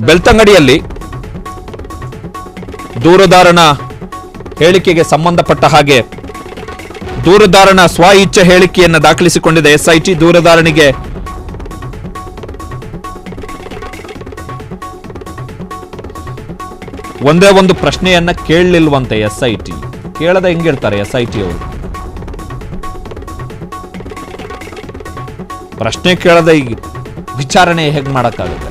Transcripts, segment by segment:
ಬೆಳ್ತಂಗಡಿಯಲ್ಲಿ ದೂರುದಾರನ ಹೇಳಿಕೆಗೆ ಸಂಬಂಧಪಟ್ಟ ಹಾಗೆ ದೂರುದಾರನ ಸ್ವ ಇಚ್ಛೆ ಹೇಳಿಕೆಯನ್ನು ದಾಖಲಿಸಿಕೊಂಡಿದೆ ಎಸ್ಐಟಿ. ದೂರುದಾರನಿಗೆ ಒಂದೇ ಒಂದು ಪ್ರಶ್ನೆಯನ್ನ ಕೇಳಲಿಲ್ವಂತೆ ಎಸ್ಐಟಿ. ಕೇಳದ ಹೆಂಗಿರ್ತಾರೆ ಎಸ್ಐಟಿ ಅವರು? ಪ್ರಶ್ನೆ ಕೇಳದ ಈ ವಿಚಾರಣೆ ಹೇಗೆ ಮಾಡಕ್ಕಾಗುತ್ತೆ?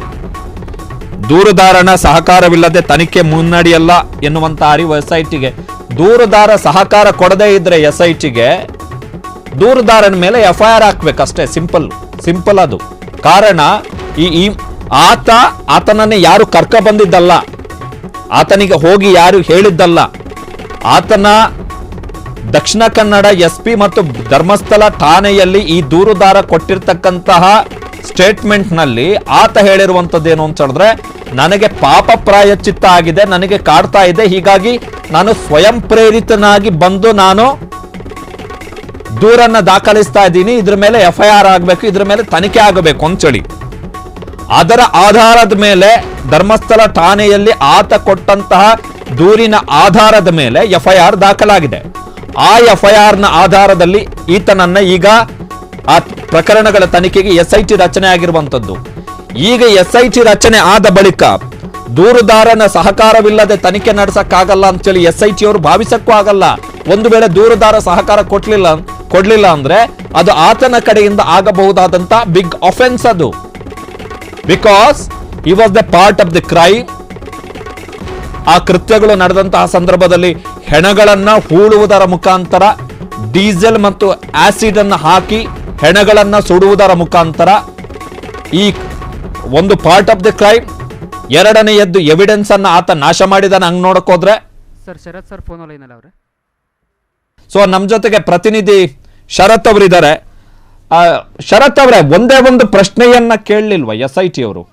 ದೂರುದಾರನ ಸಹಕಾರವಿಲ್ಲದೆ ತನಿಖೆ ಮುನ್ನಡೆಯಲ್ಲ ಎನ್ನುವಂತ ಅರಿವು ಎಸ್ಐಟಿಗೆ. ದೂರುದಾರ ಸಹಕಾರ ಕೊಡದೇ ಇದ್ರೆ ಎಸ್ಐಟಿಗೆ ದೂರುದಾರನ ಮೇಲೆ ಎಫ್ಐಆರ್ ಹಾಕ್ಬೇಕಷ್ಟೇ. ಸಿಂಪಲ್ ಅದು. ಕಾರಣ ಈ ಆತನನ್ನೇ ಯಾರು ಕರ್ಕ ಬಂದಿದ್ದಲ್ಲ, ಆತನಿಗೆ ಹೋಗಿ ಯಾರು ಹೇಳಿದ್ದಲ್ಲ. ಆತನ ದಕ್ಷಿಣ ಕನ್ನಡ SP ಮತ್ತು ಧರ್ಮಸ್ಥಳ ಠಾಣೆಯಲ್ಲಿ ಈ ದೂರುದಾರ ಕೊಟ್ಟಿರ್ತಕ್ಕಂತಹ ಸ್ಟೇಟ್ಮೆಂಟ್ ನಲ್ಲಿ ಆತ ಹೇಳಿರುವಂತದ್ದೇನು ಅಂತ ಹೇಳಿದ್ರೆ, ನನಗೆ ಪಾಪ ಪ್ರಾಯಶ್ಚಿತ್ತ ಆಗಿದೆ, ನನಗೆ ಕಾಡ್ತಾ ಇದೆ, ಹೀಗಾಗಿ ನಾನು ಸ್ವಯಂ ಪ್ರೇರಿತನಾಗಿ ಬಂದು ನಾನು ದೂರನ್ನ ದಾಖಲಿಸ್ತಾ ಇದ್ದೀನಿ, ಇದ್ರ ಮೇಲೆ FIR ಆಗಬೇಕು, ಇದ್ರ ಮೇಲೆ ತನಿಖೆ ಆಗಬೇಕು ಅಂತೇಳಿ. ಅದರ ಆಧಾರದ ಮೇಲೆ ಧರ್ಮಸ್ಥಳ ಠಾಣೆಯಲ್ಲಿ ಆತ ಕೊಟ್ಟಂತಹ ದೂರಿನ ಆಧಾರದ ಮೇಲೆ FIR ದಾಖಲಾಗಿದೆ. ಆ FIR ನ ಆಧಾರದಲ್ಲಿ ಈತನನ್ನ ಈಗ ಆ ಪ್ರಕರಣಗಳ ತನಿಖೆಗೆ SIT ರಚನೆ ಆಗಿರುವಂತದ್ದು. ಈಗ SIT ರಚನೆ ಆದ ಬಳಿಕ ದೂರುದಾರನ ಸಹಕಾರವಿಲ್ಲದೆ ತನಿಖೆ ನಡೆಸಕ್ಕಾಗಲ್ಲ ಅಂತೇಳಿ SIT ಅವರು ಭಾವಿಸಕ್ಕೂ ಆಗಲ್ಲ. ಒಂದು ವೇಳೆ ದೂರುದಾರ ಸಹಕಾರ ಕೊಡ್ಲಿಲ್ಲ ಅಂದ್ರೆ ಅದು ಆತನ ಕಡೆಯಿಂದ ಆಗಬಹುದಾದಂತ ಬಿಗ್ ಅಫೆನ್ಸ್ ಅದು. Because he was the part of the crime. ಆ ಕೃತ್ಯಗಳು ನಡೆದಂತಹ ಸಂದರ್ಭದಲ್ಲಿ ಹೆಣಗಳನ್ನ ಹೂಳುವುದರ ಮುಖಾಂತರ, ಡೀಸೆಲ್ ಮತ್ತು ಆಸಿಡ್ ಅನ್ನ ಹಾಕಿ ಹೆಣಗಳನ್ನ ಸುಡುವುದರ ಮುಖಾಂತರ ಈ ಒಂದು ಪಾರ್ಟ್ ಆಫ್ ದ ಕ್ರೈಮ್. ಎರಡನೆಯದ್ದು ಎವಿಡೆನ್ಸ್ ಅನ್ನ ಆತ ನಾಶ ಮಾಡಿದಾನೆ. ಹಂಗ್ ನೋಡಕ್ ಹೋದ್ರೆ sir Sharath sir phone line ಅವ್ರೆ. ಸೊ ನಮ್ ಜೊತೆಗೆ ಪ್ರತಿನಿಧಿ ಶರತ್ ಅವರಿದ್ದಾರೆ. ಶರತ್ ಅವರೇ, ಒಂದೇ ಒಂದು ಪ್ರಶ್ನೆಯನ್ನ ಕೇಳಲಿಲ್ವಾ SIT ಅವರು?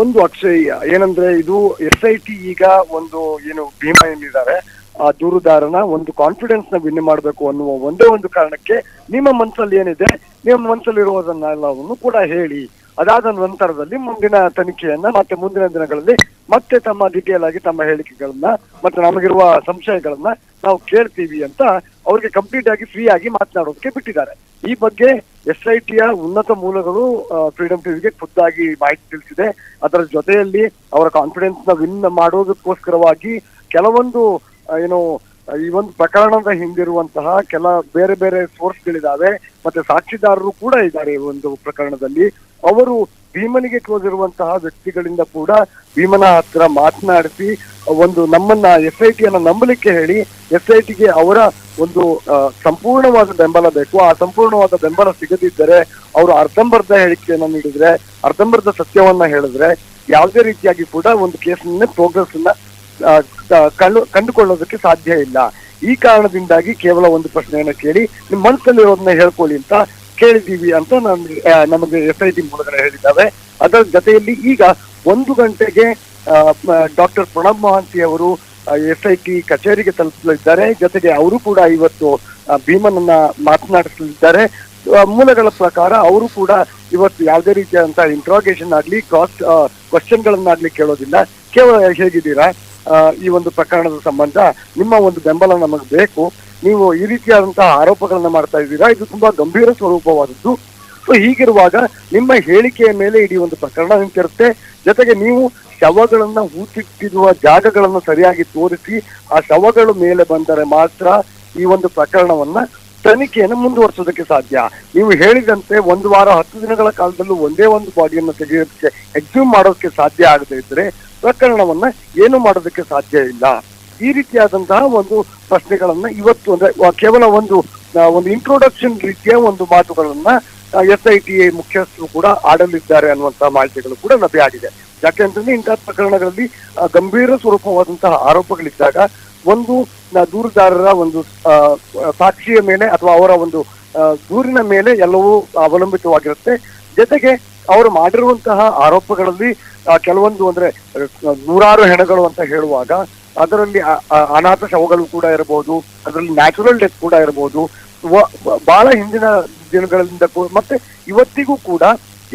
ಒಂದು ಅಕ್ಷಯ್, ಏನಂದ್ರೆ ಇದು SIT ಈಗ ಒಂದು ಏನು ಭೀಮಾ ಏನಿದ್ದಾರೆ ಆ ದೂರುದಾರನ ಒಂದು ಕಾನ್ಫಿಡೆನ್ಸ್ ನ ವಿನ್ ಮಾಡಬೇಕು ಅನ್ನುವ ಒಂದೇ ಒಂದು ಕಾರಣಕ್ಕೆ ನಿಮ್ಮ ಮನಸ್ಸಲ್ಲಿ ಏನಿದೆ, ನಿಮ್ಮ ಮನಸ್ಸಲ್ಲಿರುವುದನ್ನೆಲ್ಲವನ್ನು ಕೂಡ ಹೇಳಿ, ಅದಾದ ನಂತರದಲ್ಲಿ ಮುಂದಿನ ತನಿಖೆಯನ್ನ ಮತ್ತೆ ಮುಂದಿನ ದಿನಗಳಲ್ಲಿ ಮತ್ತೆ ತಮ್ಮ ಡಿಟೇಲ್ ಆಗಿ ತಮ್ಮ ಹೇಳಿಕೆಗಳನ್ನ ಮತ್ತೆ ನಮಗಿರುವ ಸಂಶಯಗಳನ್ನ ನಾವು ಕೇಳ್ತೀವಿ ಅಂತ ಅವ್ರಿಗೆ ಕಂಪ್ಲೀಟ್ ಆಗಿ ಫ್ರೀ ಆಗಿ ಮಾತನಾಡೋದಕ್ಕೆ ಬಿಟ್ಟಿದ್ದಾರೆ. ಈ ಬಗ್ಗೆ SITಯ ಉನ್ನತ ಮೂಲಗಳು ಫ್ರೀಡಮ್ ಟಿವಿಗೆ ಖುದ್ದಾಗಿ ಮಾಹಿತಿ ತಿಳಿಸಿದೆ. ಅದರ ಜೊತೆಯಲ್ಲಿ ಅವರ ಕಾನ್ಫಿಡೆನ್ಸ್ ನ ವಿನ್ ಮಾಡೋದಕ್ಕೋಸ್ಕರವಾಗಿ ಕೆಲವೊಂದು ಏನು ಈ ಒಂದು ಪ್ರಕರಣದ ಹಿಂದಿರುವಂತಹ ಕೆಲ ಬೇರೆ ಬೇರೆ ಸೋರ್ಸ್ಗಳಿದಾವೆ, ಮತ್ತೆ ಸಾಕ್ಷಿದಾರರು ಕೂಡ ಇದ್ದಾರೆ. ಈ ಒಂದು ಪ್ರಕರಣದಲ್ಲಿ ಅವರು ಭೀಮನಿಗೆ ಕ್ಲೋಸ್ ಇರುವಂತಹ ವ್ಯಕ್ತಿಗಳಿಂದ ಕೂಡ ಭೀಮನ ಹತ್ರ ಮಾತನಾಡಿಸಿ ಒಂದು ನಮ್ಮನ್ನ SITಯನ್ನ ನಂಬಲಿಕ್ಕೆ ಹೇಳಿ, SITಗೆ ಅವರ ಒಂದು ಸಂಪೂರ್ಣವಾದ ಬೆಂಬಲ ಬೇಕು. ಆ ಸಂಪೂರ್ಣವಾದ ಬೆಂಬಲ ಸಿಗದಿದ್ದರೆ ಅವರು ಅರ್ಧಂಬರ್ಧ ಹೇಳಿಕೆಯನ್ನ ನೀಡಿದ್ರೆ, ಅರ್ಧಂಬರ್ಧ ಸತ್ಯವನ್ನ ಹೇಳಿದ್ರೆ ಯಾವುದೇ ರೀತಿಯಾಗಿ ಕೂಡ ಒಂದು ಕೇಸ್ನ ಪ್ರೋಗ್ರೆಸ್ ಅನ್ನ ಕಂಡುಕೊಳ್ಳೋದಕ್ಕೆ ಸಾಧ್ಯ ಇಲ್ಲ. ಈ ಕಾರಣದಿಂದಾಗಿ ಕೇವಲ ಒಂದು ಪ್ರಶ್ನೆಯನ್ನ ಕೇಳಿ ನಿಮ್ಮ ಮನಸ್ಸಲ್ಲಿರೋದನ್ನ ಹೇಳ್ಕೊಳ್ಳಿ ಅಂತ ಕೇಳಿದೀವಿ ಅಂತ ನಮಗೆ SIT ಮೂಲಗಳು ಹೇಳಿದ್ದಾವೆ. ಅದರ ಜೊತೆಯಲ್ಲಿ ಈಗ 1 ಗಂಟೆಗೆ ಡಾಕ್ಟರ್ ಪ್ರಣಬ್ ಮಹಾಂತಿ ಅವರು SIT ಕಚೇರಿಗೆ ತಲುಪಲಿದ್ದಾರೆ. ಜೊತೆಗೆ ಅವರು ಕೂಡ ಇವತ್ತು ಭೀಮನನ್ನ ಮಾತನಾಡಿಸಲಿದ್ದಾರೆ. ಮೂಲಗಳ ಪ್ರಕಾರ ಅವರು ಕೂಡ ಇವತ್ತು ಯಾವುದೇ ರೀತಿಯಾದಂತಹ ಇಂಟ್ರಾಗೇಷನ್ ಆಗ್ಲಿ ಕ್ವಶನ್ ಗಳನ್ನಾಗ್ಲಿ ಕೇಳೋದಿಲ್ಲ. ಕೇವಲ ಹೇಗಿದ್ದೀರಾ, ಈ ಒಂದು ಪ್ರಕರಣದ ಸಂಬಂಧ ನಿಮ್ಮ ಒಂದು ಬೆಂಬಲ ನಮಗೆ ಬೇಕು, ನೀವು ಈ ರೀತಿಯಾದಂತಹ ಆರೋಪಗಳನ್ನ ಮಾಡ್ತಾ ಇದ್ದೀರಾ, ಇದು ತುಂಬಾ ಗಂಭೀರ ಸ್ವರೂಪವಾದದ್ದು. ಸೊ ಹೀಗಿರುವಾಗ ನಿಮ್ಮ ಹೇಳಿಕೆಯ ಮೇಲೆ ಇಡೀ ಒಂದು ಪ್ರಕರಣ ನಿಂತಿರುತ್ತೆ. ಜೊತೆಗೆ ನೀವು ಶವಗಳನ್ನ ಹೂತಿಟ್ಟಿರುವ ಜಾಗಗಳನ್ನ ಸರಿಯಾಗಿ ತೋರಿಸಿ ಆ ಶವಗಳ ಮೇಲೆ ಬಂದರೆ ಮಾತ್ರ ಈ ಒಂದು ಪ್ರಕರಣವನ್ನ ತನಿಖೆಯನ್ನು ಮುಂದುವರಿಸೋದಕ್ಕೆ ಸಾಧ್ಯ. ನೀವು ಹೇಳಿದಂತೆ 1 ವಾರ 10 ದಿನಗಳ ಕಾಲದಲ್ಲೂ ಒಂದೇ ಒಂದು ಬಾಡಿಯನ್ನು ತೆಗೆಯೋದಕ್ಕೆ ಎಕ್ಸ್ಯೂಮ್ ಮಾಡೋದಕ್ಕೆ ಸಾಧ್ಯ ಆಗದೇ ಇದ್ರೆ ಪ್ರಕರಣವನ್ನ ಏನು ಮಾಡೋದಕ್ಕೆ ಸಾಧ್ಯ ಇಲ್ಲ. ಈ ರೀತಿಯಾದಂತಹ ಒಂದು ಪ್ರಶ್ನೆಗಳನ್ನ ಇವತ್ತು ಅಂದ್ರೆ ಕೇವಲ ಒಂದು ಇಂಟ್ರೊಡಕ್ಷನ್ ರೀತಿಯ ಒಂದು ಮಾತುಗಳನ್ನ SIT ಮುಖ್ಯಸ್ಥರು ಕೂಡ ಆಡಲಿದ್ದಾರೆ ಅನ್ನುವಂತಹ ಮಾಹಿತಿಗಳು ಕೂಡ ಲಭ್ಯ ಆಗಿದೆ. ಯಾಕೆಂತಂದ್ರೆ ಇಂತಹ ಪ್ರಕರಣಗಳಲ್ಲಿ ಗಂಭೀರ ಸ್ವರೂಪವಾದಂತಹ ಆರೋಪಗಳಿದ್ದಾಗ ಒಂದು ದೂರುದಾರರ ಒಂದು ಸಾಕ್ಷಿಯ ಮೇಲೆ ಅಥವಾ ಅವರ ಒಂದು ದೂರಿನ ಮೇಲೆ ಎಲ್ಲವೂ ಅವಲಂಬಿತವಾಗಿರುತ್ತೆ. ಜೊತೆಗೆ ಅವರು ಮಾಡಿರುವಂತಹ ಆರೋಪಗಳಲ್ಲಿ ಕೆಲವೊಂದು ಅಂದ್ರೆ 100 ಹೆಣಗಳು ಅಂತ ಹೇಳುವಾಗ ಅದರಲ್ಲಿ ಅನಾಥ ಶವಗಳು ಕೂಡ ಇರಬಹುದು, ಅದರಲ್ಲಿ ನ್ಯಾಚುರಲ್ ಡೆತ್ ಕೂಡ ಇರಬಹುದು. ಬಹಳ ಹಿಂದಿನ ದಿನಗಳಿಂದ ಮತ್ತೆ ಇವತ್ತಿಗೂ ಕೂಡ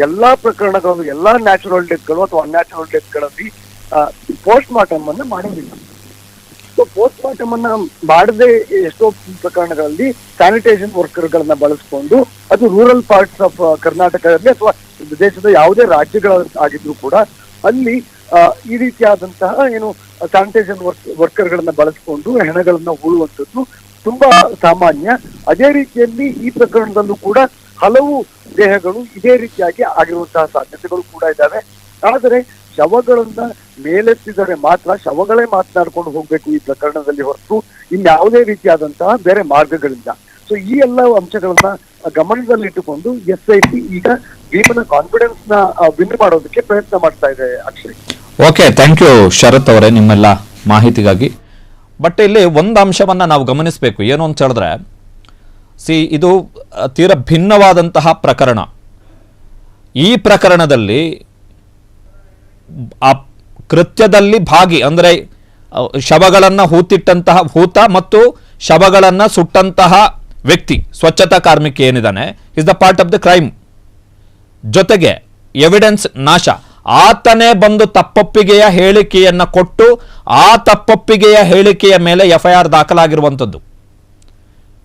ಎಲ್ಲಾ ಪ್ರಕರಣಗಳು, ಎಲ್ಲಾ ನ್ಯಾಚುರಲ್ ಡೆತ್ಗಳು ಅಥವಾ ಅನ್ಯಾಚುರಲ್ ಡೆತ್ಗಳಲ್ಲಿ ಪೋಸ್ಟ್ ಮಾರ್ಟಮ್ ಅನ್ನ ಮಾಡೋದಿಲ್ಲ. ಸೊ ಪೋಸ್ಟ್ ಮಾರ್ಟಮ್ ಅನ್ನ ಮಾಡದೆ ಎಷ್ಟೋ ಪ್ರಕರಣಗಳಲ್ಲಿ ಸ್ಯಾನಿಟೇಷನ್ ವರ್ಕರ್ಗಳನ್ನ ಬಳಸ್ಕೊಂಡು, ಅದು ರೂರಲ್ ಪಾರ್ಟ್ಸ್ ಆಫ್ ಕರ್ನಾಟಕದಲ್ಲಿ ಅಥವಾ ದೇಶದ ಯಾವುದೇ ರಾಜ್ಯಗಳ ಆಗಿದ್ರು ಕೂಡ ಅಲ್ಲಿ ಈ ರೀತಿಯಾದಂತಹ ಏನು ಸ್ಯಾನಿಟೇಷನ್ ವರ್ಕರ್ಗಳನ್ನ ಬಳಸ್ಕೊಂಡು ಹೆಣಗಳನ್ನ ಹೂಳುವಂಥದ್ದು ತುಂಬಾ ಸಾಮಾನ್ಯ. ಅದೇ ರೀತಿಯಲ್ಲಿ ಈ ಪ್ರಕರಣದಲ್ಲೂ ಕೂಡ ಹಲವು ದೇಹಗಳು ಇದೇ ರೀತಿಯಾಗಿ ಆಗಿರುವಂತಹ ಸಾಧ್ಯತೆಗಳು ಕೂಡ ಇದ್ದಾವೆ. ಆದರೆ ಶವಗಳನ್ನ ಮೇಲೆತ್ತಿದರೆ ಮಾತ್ರ ಶವಗಳೇ ಮಾತನಾಡ್ಕೊಂಡು ಹೋಗ್ಬೇಕು ಈ ಪ್ರಕರಣದಲ್ಲಿ ಹೊರತು ಇನ್ಯಾವುದೇ ರೀತಿಯಾದಂತಹ ಬೇರೆ ಮಾರ್ಗಗಳಿಲ್ಲ. ಸೊ ಈ ಎಲ್ಲ ಅಂಶಗಳನ್ನ ಗಮನದಲ್ಲಿಟ್ಟುಕೊಂಡು SIT ಈಗ ಭೀಮನ ಕಾನ್ಫಿಡೆನ್ಸ್ ನ ವಿನ್ ಮಾಡೋದಕ್ಕೆ ಪ್ರಯತ್ನ ಮಾಡ್ತಾ ಇದೆ. ಅಕ್ಷಯ್, ಓಕೆ, ಥ್ಯಾಂಕ್ ಯು ಶರತ್ ಅವರೇ ನಿಮ್ಮೆಲ್ಲ ಮಾಹಿತಿಗಾಗಿ. ಬಟ್ ಇಲ್ಲಿ ಒಂದು ಅಂಶವನ್ನ ನಾವು ಗಮನಿಸಬೇಕು, ಏನು ಅಂತ ಹೇಳಿದ್ರೆ, ಇದು ತೀರ ಭಿನ್ನವಾದಂತಹ ಪ್ರಕರಣ. ಈ ಪ್ರಕರಣದಲ್ಲಿ ಆ ಕೃತ್ಯದಲ್ಲಿ ಭಾಗಿ ಅಂದರೆ ಶವಗಳನ್ನು ಹೂತ ಮತ್ತು ಶವಗಳನ್ನು ಸುಟ್ಟಂತಹ ವ್ಯಕ್ತಿ, ಸ್ವಚ್ಛತಾ ಕಾರ್ಮಿಕ ಏನಿದ್ದಾನೆ, is the part of the crime. ಜೊತೆಗೆ ಎವಿಡೆನ್ಸ್ ನಾಶ, ಆತನೇ ಬಂದು ತಪ್ಪೊಪ್ಪಿಗೆಯ ಹೇಳಿಕೆಯನ್ನ ಕೊಟ್ಟು ಆ ತಪ್ಪೊಪ್ಪಿಗೆಯ ಹೇಳಿಕೆಯ ಮೇಲೆ FIR ದಾಖಲಾಗಿರುವಂಥದ್ದು.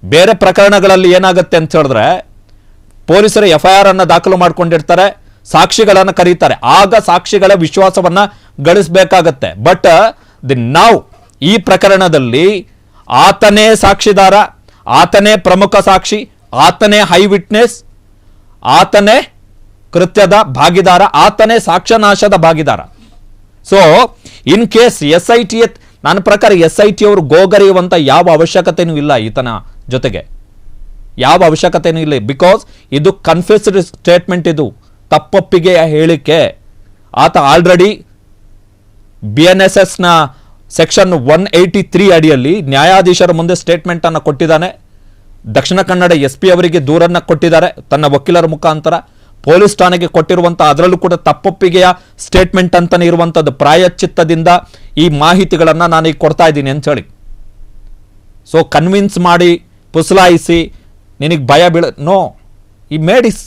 ಬೇರೆ ಪ್ರಕರಣಗಳಲ್ಲಿ ಏನಾಗುತ್ತೆ ಅಂತ ಹೇಳಿದ್ರೆ, ಪೊಲೀಸರು FIR ಅನ್ನ ದಾಖಲು ಮಾಡ್ಕೊಂಡಿರ್ತಾರೆ, ಸಾಕ್ಷಿಗಳನ್ನು ಕರೀತಾರೆ, ಆಗ ಸಾಕ್ಷಿಗಳ ವಿಶ್ವಾಸವನ್ನ ಗಳಿಸಬೇಕಾಗತ್ತೆ. ಬಟ್ ನಾವು ಈ ಪ್ರಕರಣದಲ್ಲಿ ಆತನೇ ಸಾಕ್ಷಿದಾರ, ಆತನೇ ಪ್ರಮುಖ ಸಾಕ್ಷಿ, ಆತನೇ ಹೈ ವಿಟ್ನೆಸ್, ಆತನೇ ಕೃತ್ಯದ ಭಾಗಿದಾರ, ಆತನೇ ಸಾಕ್ಷ್ಯನಾಶದ ಭಾಗಿದಾರ. ಸೊ ಇನ್ ಕೇಸ್ SIT, ನನ್ನ ಪ್ರಕಾರ SIT ಅವರು ಗೋಗರಿಯುವಂತ ಯಾವ ಅವಶ್ಯಕತೆನೂ ಇಲ್ಲ ಈತನ ಜೊತೆಗೆ, ಯಾವ ಅವಶ್ಯಕತೆನೂ ಇಲ್ಲ. ಬಿಕಾಸ್ ಇದು ಕನ್ಫೆಸ್ಡ್ ಸ್ಟೇಟ್ಮೆಂಟ್, ಇದು ತಪ್ಪೊಪ್ಪಿಗೆಯ ಹೇಳಿಕೆ. ಆತ ಆಲ್ರೆಡಿ BNSS ನ ಸೆಕ್ಷನ್ 183 ಅಡಿಯಲ್ಲಿ ನ್ಯಾಯಾಧೀಶರ ಮುಂದೆ ಸ್ಟೇಟ್ಮೆಂಟ್ ಅನ್ನು ಕೊಟ್ಟಿದ್ದಾನೆ. ದಕ್ಷಿಣ ಕನ್ನಡ SP ಅವರಿಗೆ ದೂರನ್ನ ಕೊಟ್ಟಿದ್ದಾರೆ ತನ್ನ ವಕೀಲರ ಮುಖಾಂತರ. ಪೊಲೀಸ್ ಠಾಣೆಗೆ ಕೊಟ್ಟಿರುವಂತಹ, ಅದರಲ್ಲೂ ಕೂಡ ತಪ್ಪೊಪ್ಪಿಗೆಯ ಸ್ಟೇಟ್ಮೆಂಟ್ ಅಂತಾನೆ ಇರುವಂಥದ್ದು. ಪ್ರಾಯಶ್ಚಿತ್ತದಿಂದ ಈ ಮಾಹಿತಿಗಳನ್ನು ನಾನೀಗ ಕೊಡ್ತಾ ಇದ್ದೀನಿ ಅಂತ ಹೇಳಿ. ಸೊ ಕನ್ವಿನ್ಸ್ ಮಾಡಿ, ಪುಸಲಾಯಿಸಿ, ನಿನಗೆ ಭಯ ನೋ, ಈ ಮೇಡಿಸ್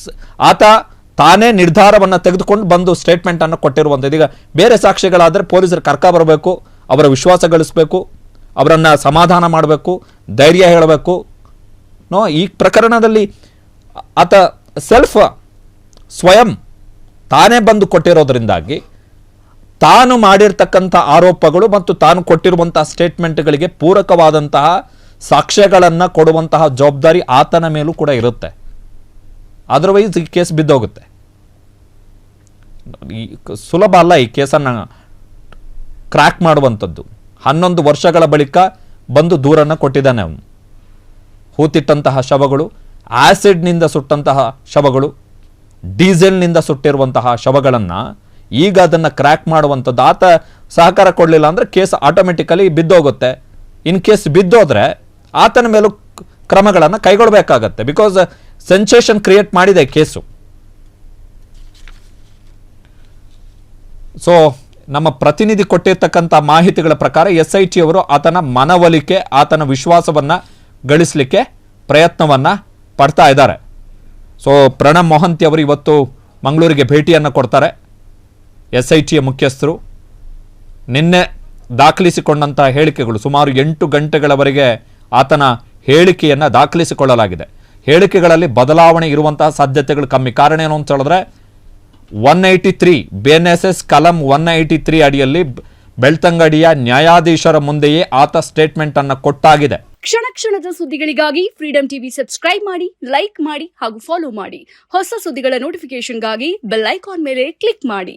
ಆತ ತಾನೇ ನಿರ್ಧಾರವನ್ನು ತೆಗೆದುಕೊಂಡು ಬಂದು ಸ್ಟೇಟ್ಮೆಂಟ್ ಅನ್ನು ಕೊಟ್ಟಿರುವಂಥದ್ದು. ಈಗ ಬೇರೆ ಸಾಕ್ಷಿಗಳಾದರೆ ಪೊಲೀಸರು ಕರ್ಕ ಬರಬೇಕು, ಅವರ ವಿಶ್ವಾಸ ಗಳಿಸಬೇಕು, ಅವರನ್ನು ಸಮಾಧಾನ ಮಾಡಬೇಕು, ಧೈರ್ಯ ಹೇಳಬೇಕು. ನೋ, ಈ ಪ್ರಕರಣದಲ್ಲಿ ಆತ ಸ್ವಯಂ ತಾನೇ ಬಂದು ಕೊಟ್ಟಿರೋದ್ರಿಂದಾಗಿ ತಾನು ಮಾಡಿರ್ತಕ್ಕಂಥ ಆರೋಪಗಳು ಮತ್ತು ತಾನು ಕೊಟ್ಟಿರುವಂತಹ ಸ್ಟೇಟ್ಮೆಂಟ್ಗಳಿಗೆ ಪೂರಕವಾದಂತಹ ಸಾಕ್ಷ್ಯಗಳನ್ನು ಕೊಡುವಂತಹ ಜವಾಬ್ದಾರಿ ಆತನ ಮೇಲೂ ಕೂಡ ಇರುತ್ತೆ. ಅದರ್ವೈಸ್ ಈ ಕೇಸ್ ಬಿದ್ದೋಗುತ್ತೆ. ಸುಲಭ ಅಲ್ಲ ಈ ಕೇಸನ್ನು ಕ್ರ್ಯಾಕ್ ಮಾಡುವಂಥದ್ದು. 11 ವರ್ಷಗಳ ಬಳಿಕ ಬಂದು ದೂರನ್ನು ಕೊಟ್ಟಿದ್ದಾನೆ ಅವನು. ಹೂತಿಟ್ಟಂತಹ ಶವಗಳು, ಆಸಿಡ್ನಿಂದ ಸುಟ್ಟಂತಹ ಶವಗಳು, ಡೀಸೆಲ್ನಿಂದ ಸುಟ್ಟಿರುವಂತಹ ಶವಗಳನ್ನು ಈಗ ಅದನ್ನು ಕ್ರ್ಯಾಕ್ ಮಾಡುವಂಥದ್ದು. ಆತ ಸಹಕಾರ ಕೊಡಲಿಲ್ಲ ಅಂದರೆ ಕೇಸ್ ಆಟೋಮೆಟಿಕಲಿ ಬಿದ್ದೋಗುತ್ತೆ. ಇನ್ ಕೇಸ್ ಬಿದ್ದೋದ್ರೆ ಆತನ ಮೇಲೂ ಕ್ರಮಗಳನ್ನು ಕೈಗೊಳ್ಳಬೇಕಾಗತ್ತೆ. ಬಿಕಾಸ್ ಸೆನ್ಸೇಷನ್ ಕ್ರಿಯೇಟ್ ಮಾಡಿದೆ ಕೇಸು. ಸೊ ನಮ್ಮ ಪ್ರತಿನಿಧಿ ಕೊಟ್ಟಿರ್ತಕ್ಕಂಥ ಮಾಹಿತಿಗಳ ಪ್ರಕಾರ SIT ಅವರು ಆತನ ಮನವೊಲಿಕೆ, ಆತನ ವಿಶ್ವಾಸವನ್ನು ಗಳಿಸಲಿಕ್ಕೆ ಪ್ರಯತ್ನವನ್ನು ಪಡ್ತಾ ಇದ್ದಾರೆ. ಸೊ ಪ್ರಣಬ್ ಮೊಹಂತಿ ಅವರು ಇವತ್ತು ಮಂಗಳೂರಿಗೆ ಭೇಟಿಯನ್ನು ಕೊಡ್ತಾರೆ. SITಯ ಮುಖ್ಯಸ್ಥರು ನಿನ್ನೆ ದಾಖಲಿಸಿಕೊಂಡಂಥ ಹೇಳಿಕೆಗಳು ಸುಮಾರು 8 ಗಂಟೆಗಳವರೆಗೆ ಆತನ ಹೇಳಿಕೆಯನ್ನು ದಾಖಲಿಸಿಕೊಳ್ಳಲಾಗಿದೆ. ಹೇಳಿಕೆಗಳಲ್ಲಿ ಬದಲಾವಣೆ ಇರುವಂತಹ ಸಾಧ್ಯತೆಗಳು ಕಮ್ಮಿ. ಕಾರಣ ಏನು ಅಂತ ಹೇಳಿದ್ರೆ 183 BNSS ಕಲಂ 183 ಅಡಿಯಲ್ಲಿ ಬೆಳ್ತಂಗಡಿಯ ನ್ಯಾಯಾಧೀಶರ ಮುಂದೆಯೇ ಆತ ಸ್ಟೇಟ್ಮೆಂಟ್ ಅನ್ನು ಕೊಟ್ಟಾಗಿದೆ. ಕ್ಷಣ ಕ್ಷಣದ ಸುದ್ದಿಗಳಿಗಾಗಿ ಫ್ರೀಡಂ ಟಿವಿ ಸಬ್ಸ್ಕ್ರೈಬ್ ಮಾಡಿ, ಲೈಕ್ ಮಾಡಿ ಹಾಗೂ ಫಾಲೋ ಮಾಡಿ. ಹೊಸ ಸುದ್ದಿಗಳ ನೋಟಿಫಿಕೇಶನ್ಗಾಗಿ ಬೆಲ್ ಐಕಾನ್ ಮೇಲೆ ಕ್ಲಿಕ್ ಮಾಡಿ.